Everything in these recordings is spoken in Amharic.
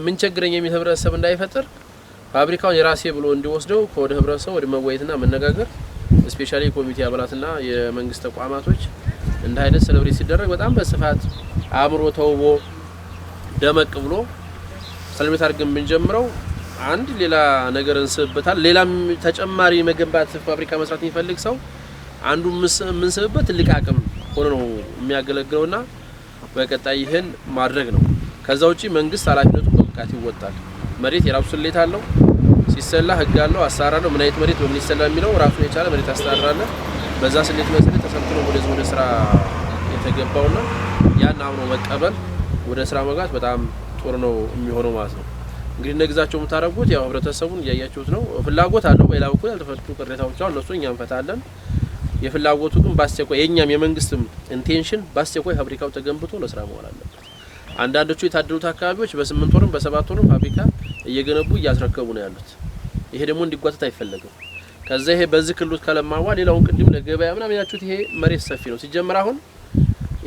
ምን ቸግረኝ የሚህብረተሰብ እንዳይፈጠር ፋብሪካውን የራሴ ብሎ እንዲወስደው ኮድ ህብረተሰብ ወደ መወያየትና መነጋገር ስፔሻሊ ኮሚቴ አባላትና የመንግስት ተቋማቶች እንደ አይነት ሴሌብሬት ሲደረግ በጣም በስፋት አምሮ ተውቦ ደመቅ ብሎ ሴሌብሬት አድርገን ብንጀምረው አንድ ሌላ ነገር እንስብበታል ሌላም ተጨማሪ መገንባት ፋብሪካ መስራት የሚፈልግ ሰው አንዱ ምን ስብበት ትልቅ አቅም ሆኖ ነው የሚያገለግለውና በቀጣይ ይሄን ማድረግ ነው ከዛው ጪ መንግስት ኃላፊነቱን በብቃት ይወጣል መሬት የራሱ ስሌት አለው ሲሰላ ህግ አለው አሳራ ነው ምን አይነት መሬት በምን ይሰላ የሚለው ራሱ የቻለ መሬት አስተዳደራለ በዛ ስሌት መሰረት ተሰምቶ ወደ ስራ የተገባውና ያን አምኖ መቀበል ወደ ስራ መግባት በጣም ጥሩ ነው የሚሆነው ማለት ነው እንግዲህ ነገዛቸው የምታረጉት ያው ህብረተሰቡን ያያያችሁት ነው ፍላጎት አለው በሌላ በኩል ያልተፈቱ ቅሬታዎች አሉ እነሱ እኛም ፈታለን የፍላጎቱ ግን ባስቸኳይ የኛም የመንግስትም ኢንቴንሽን ባስቸኳይ ፋብሪካው ተገንብቶ ለስራ መዋል አለበት አንዳንዶቹ የታደሉት አካባቢዎች በ8 ወርም በ7 ወርም ፋብሪካ እየገነቡ ያስረከቡ ነው ያሉት ይሄ ደግሞ እንዲጓተት አይፈልግም ከዛ ይሄ በዚህ ክልሉት ከለማዋ ሌላውን ቅድም ለገበያ ምናምን ያችሁት ይሄ መሬት ሰፊ ነው ሲጀመር አሁን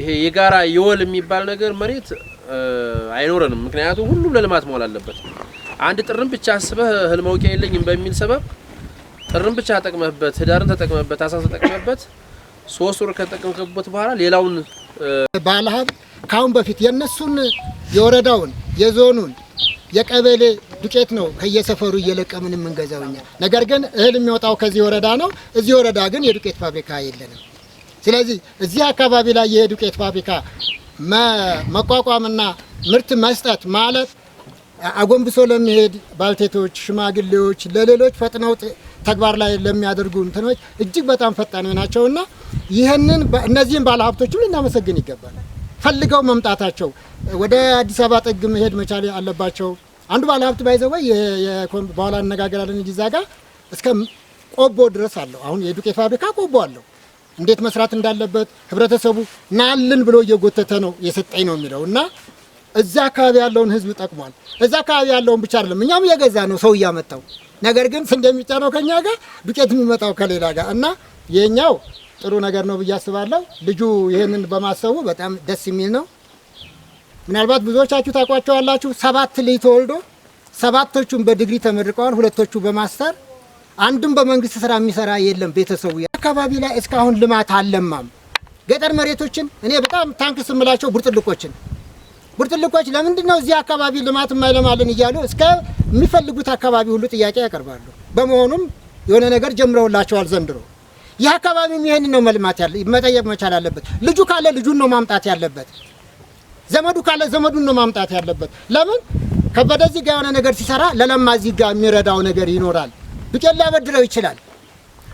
ይሄ የጋራ የወል የሚባል ነገር መሬት አይኖርንም ምክንያቱም ሁሉም ለልማት መዋል አለበት አንድ ጥርም ብቻ አስበህ ህልማውቂያ የለኝም በሚል ሰበብ ጥርም ብቻ ተጠቅመህበት ህዳርን ተጠቅመህበት አሳስ ተጠቅመህበት 3 ወር ከተጠቀምከበት በኋላ ሌላውን ባለሀብ ካሁን በፊት የነሱን የወረዳውን የዞኑን የቀበሌ ዱቄት ነው ከየሰፈሩ እየለቀምን መንገዛውኛ ነገር ግን እህል የሚወጣው ከዚህ ወረዳ ነው እዚህ ወረዳ ግን የዱቄት ፋብሪካ የለንም ስለዚህ እዚህ አካባቢ ላይ የዱቄት ፋብሪካ መቋቋምና ምርት መስጠት ማለት አጎንብሶ ለሚሄድ ባልቴቶች ሽማግሌዎች ለሌሎች ፈጥነው ተግባር ላይ ለሚያደርጉ እንትኖች እጅግ በጣም ፈጣን ናቸውና ይሄንን እነዚህን ባለሀብቶች ሁሉ እናመሰግን ይገባል ፈልገው መምጣታቸው ወደ አዲስ አበባ ጥግ መሄድ መቻል አለባቸው። አንዱ ባለሀብት ባይዘው በኋላ አነጋገራለን እዛ ጋር እስከ ቆቦ ድረስ አለው። አሁን የዱቄት ፋብሪካ ቆቦ አለው። እንዴት መስራት እንዳለበት ህብረተሰቡ ናልን ብሎ እየጎተተ ነው የሰጠኝ ነው የሚለው እና እዛ አካባቢ ያለውን ህዝብ ጠቅሟል። እዛ አካባቢ ያለውን ብቻ አይደለም እኛም እየገዛ ነው ሰው እያመጣው። ነገር ግን ስንዴ የሚጫነው ከኛ ጋር ዱቄት የሚመጣው ከሌላ ጋር እና የኛው ጥሩ ነገር ነው ብዬ አስባለሁ። ልጁ ይሄንን በማሰቡ በጣም ደስ የሚል ነው። ምናልባት ብዙዎቻችሁ ታውቋቸዋላችሁ። 7 ልጅ ተወልዶ 7ቶቹን በዲግሪ ተመርቀዋል፣ 2ቶቹ በማስተር አንድም በመንግስት ስራ የሚሰራ የለም። ቤተሰቡ አካባቢ ላይ እስካሁን ልማት አልለማም። ገጠር መሬቶችን እኔ በጣም ታንክስ የምላቸው ቡርጥልቆች ለምንድን ነው እዚህ አካባቢ ልማት የማይለማልን እያሉ እስከ የሚፈልጉት አካባቢ ሁሉ ጥያቄ ያቀርባሉ። በመሆኑም የሆነ ነገር ጀምረውላቸዋል ዘንድሮ። ይህ አካባቢም ይሄን ነው መልማት ያለ መጠየቅ መቻል አለበት። ልጁ ካለ ልጁን ነው ማምጣት ያለበት። ዘመዱ ካለ ዘመዱን ነው ማምጣት ያለበት። ለምን ከበደ እዚህ ጋር የሆነ ነገር ሲሰራ ለለማ እዚህ ጋር የሚረዳው ነገር ይኖራል። ዱቄት ሊያበድረው ይችላል።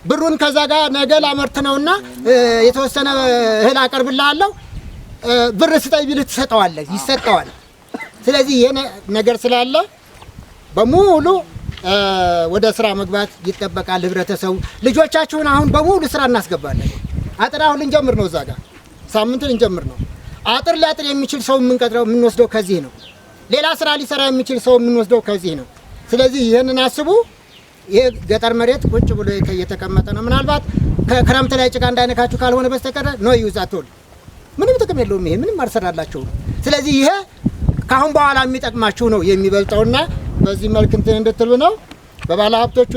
ብሩን ከዛ ጋር ነገ ላመርት ነውና የተወሰነ እህል አቀርብልሃለሁ ብር ስጠይ ቢል ትሰጠዋለህ፣ ይሰጠዋል። ስለዚህ ይሄ ነገር ስላለ በሙሉ ወደ ስራ መግባት ይጠበቃል ህብረተሰቡ። ልጆቻችሁን አሁን በሙሉ ስራ እናስገባለን። አጥር አሁን ልንጀምር ነው፣ እዛ ጋር ሳምንት ልንጀምር ነው። አጥር ሊያጥር የሚችል ሰው የምንቀጥረው የምንወስደው ከዚህ ነው። ሌላ ስራ ሊሰራ የሚችል ሰው የምንወስደው ከዚህ ነው። ስለዚህ ይሄንን አስቡ። ይሄ ገጠር መሬት ቁጭ ብሎ እየተቀመጠ ነው። ምናልባት ከክረምት ላይ ጭቃ እንዳይነካችሁ ካልሆነ በስተቀር ነው ይውዛቶል። ምንም ጥቅም የለውም። ይሄ ምንም አልሰራላችሁም። ስለዚህ ይሄ ካሁን በኋላ የሚጠቅማችሁ ነው የሚበልጠውና በዚህ መልክ እንትን እንድትሉ ነው በባለ ሀብቶቹ